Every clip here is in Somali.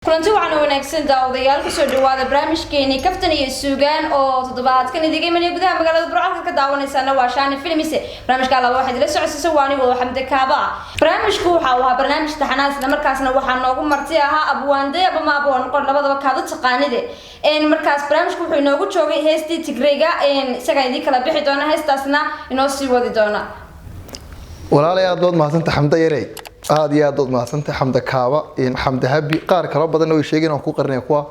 kulanti waxaan wanaagsan daawadayaal ku soo dhawaada barnaamijkeeni kaftan iyo suugaan oo toddobaadkan idinga imanaya gudaha magaalada Burco ka daawanaysan waa Shaani Filmise barnaamijka la waxay la socodsiisay waani oo Xamdi Kaaba barnaamijku waxa uu ahaa barnaamij taxanaas isla markaasna waxaa noogu marti ahaa Abwaande ama Abwaan qor labadaba kaada taqaanide markaas barnaamijku wuxuu inoogu joogay heestii Tigreega isaga idin kala bixi doona heestaasna inoo sii wadi doona walaalayaal dood maasanta Xamdi Yarey aad iyo aad dood maasanta Xamdi Kaaba Xamdi Habi qaar kala badan oo sheegeen oo ku qarnay kuwa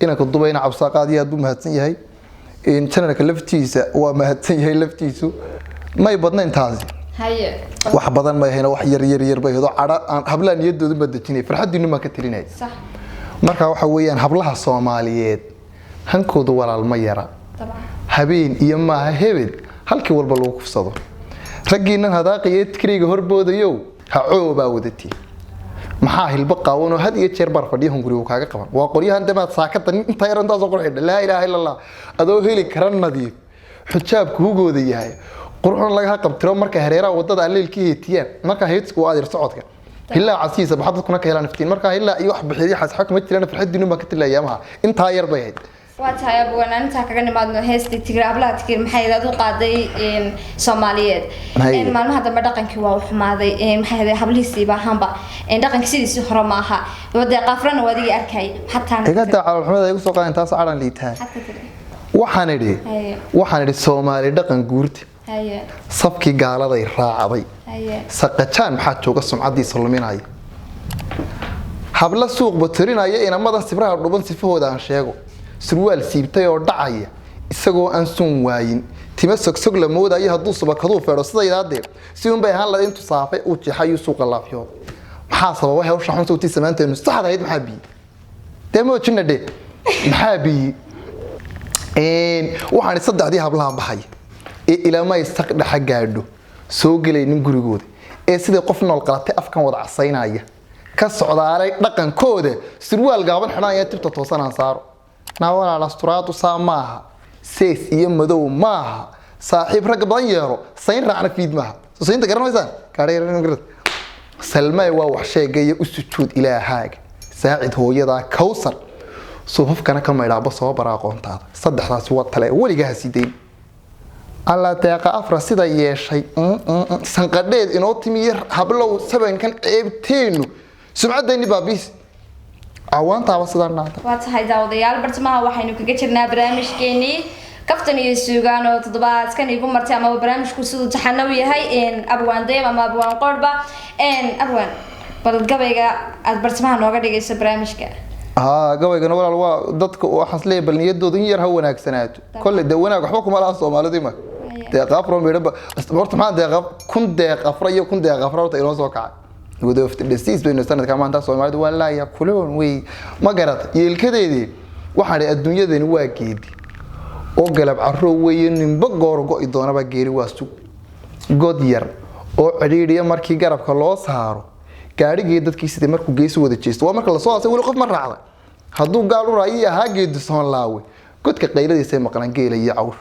inanka dubayna cabsaaqaad iyo aad u mahadsan yahay channelka laftiisa waa mahadsan yahay laftiisu may badna intaasi haye wax badan ma hayna wax yar bay hado cara aan habla niyadooda badajinay farxadiinu ma ka tirinay sax marka waxa weeyaan hablaha Soomaaliyeed hankoodu walaal ma yara habeen iyo maaha hebel halkii walba lagu kufsado ragiinan hadaaqiye Tigreega horboodayo ha cooba wadati maxaa hilba qaawano had iyo jeer bar fadhiyo hunguriga kaaga qaban waa qoryahan damaad saakada inta yarantaas oo qorxidha la ilaaha illa allah adoo heli karan nadiif xijaabku hugooda yahay qurxoon laga qabtiro marka hareeraha wadada leelkii heetiyaan marka heedsku waa adir socodka ilaa casiisa baxad kuna ka helaan iftiin marka ilaa iyo wax bixiyo xas xukuma jirana farxadiinu ma ka tilaayamaha inta yar bay ahayd waatahay abwaan inta kaga nimaadno heestii Tigreeg ablaha Tigreeg maxay aad u qaaday Soomaaliyeed maalmaha dambe dhaqankii waa u xumaaday maxay ahayd hablihiisiiba hanba dhaqanka sidiisii hore ma aha wada qafrana wadiga arkay hatta iga dacal xumada ay soo qaadan taas calan liitaa waxaan idhi Soomaali dhaqan guurti sabki gaaladay raacday saqajaan maxaa jooga sumcadiisa luminay habla suuq batirinaya inamada sibraha dhuban sifahooda aan sheego surwaal siibtay oo dhacaya isagoo aan sun waayin tima sogsog la moodayo haduu subakadu feero sidaydaade si un bay ahaan la intu saafay uu jeexayo suuqa laafiyo maxaa sababa hawsha xun soo tiisamaanteenu saxdayd maxaa bi demo jinade maxaa bi waxaan saddexdii hablaha baxay ilaa ma istaqdhaxa gaadho soo galaynin gurigooda sida qof nool qalatay afkan wada casaynaya ka socdaalay dhaqankooda surwaal gaaban xidhanaya tibta toosanaan saaro naawala lasturaadu saamaha sees iyo madow maaha saaxiib rag badan yeero sayn raacna fiid maaha saynta garanaysan kaareeran salmay waa wax sheegay u sujuud ilaahaaga saacid hooyada kawsar suufafkana ka maydhaaba soo baraaqoontaada saddexdaas waa tale waliga hasideyn alla deeqa afra sida yeeshay sanqadheed inoo timiye hablow sabankan ceebteenu sumcadeeni baabiis awaantaaba sidaan naata waa tahay daawadayaal bartamaha waxaynu kaga jirnaa barnaamijkeeni kaftan iyo suugaan oo toddobaadkan igu martay ama barnaamijku sidoo taxanaw yahay Abwaande ama Abwaan qorba Abwaan bal gabayga aad bartamaha nooga dhigayso barnaamijka gabaygana walaal waa dadka waxaan leeyahay bal niyadooda in yar ha wanaagsanaato kulli wanaag waxba kuma laha Soomaalidu ma deeq afro meedba horta ma deeq afro iyo kun deeq afro inoo soo kacay gudo of the seas bayna sanadka maanta Soomaalidu waa la kuloon way ma garad yeelkadeedii waxaan adduunyadani waa geedi oo galab carro weeye ninba goorgo idoonaba geeri waa sug god yar oo ciriiriya markii garabka loo saaro gaarigii dadkii sidii markuu geeso wada jeesto waa marka la soo aasay wali qof ma raacday haduu gaal u raayay ahaa geedi soon laawe godka qayladiisa maqlan geelaya cawr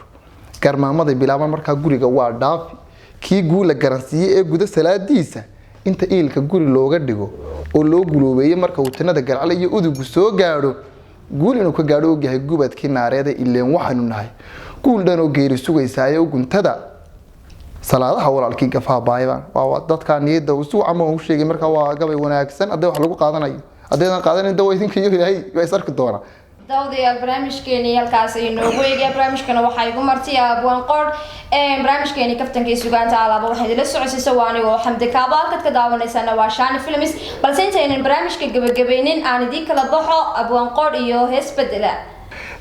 garmaamada bilaaban marka guriga waa dhaafi kii guula garansiiyay ee guda salaadiisa inta eelka guri looga dhigo oo loo guloobeeyay marka uu tanada garcal iyo udugu soo gaadho guul inuu ka gaadho og yahay gubadkii naareeda ileen waxaanu nahay guul dhan oo geeri sugaysaay guntada salaadaha walaalkii gafaa baayban waa dadka niyada uu soo ama uu sheegay marka waa gabay wanaagsan aday wax lagu qaadanayo adeedan qaadanin dawo idinka iyo ilaahay way sarki doona daawadayaal barnaamijkeeni halkaas ay noogu eegay barnaamijkana waxa igu martay Abwaan qor barnaamijkeeni kaftanka suugaanta alaaba waxay la socodsiisay waani oo Xamdi Kaaba halka ka daawanaysan waa Shaani Films balse intaynaan barnaamijka gabagabeynin aan idin kala baxo Abwaan qor iyo hees bedela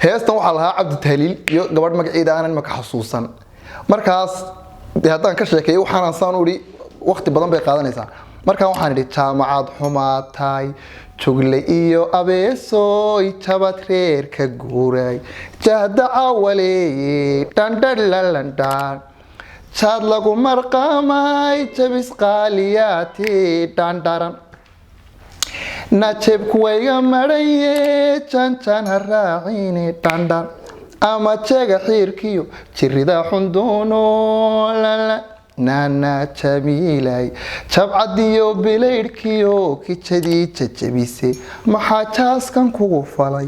heestan waxa lahaa Cabdi Tahliil iyo gabadh magaceeda aanan ma ka xasuusan markaas haddaan ka sheekeeyo waxaan saan u iri waqti badan bay qaadanaysaa markaan waxaan idhi jaamacad xumaatay jogle iyo abeesoy jabad reerka guuray jahda awale dandalalandan jad lagu marqamay jabis qaaliyaati dandaran najeb kuwayga maraye janjan haraacine dandan ama jeega xiirkiyo jirida xunduuno lala naana jamiilay jabcadiyo bilaydhkiyo kijadii jajabise maxaa jaaskan kugu falay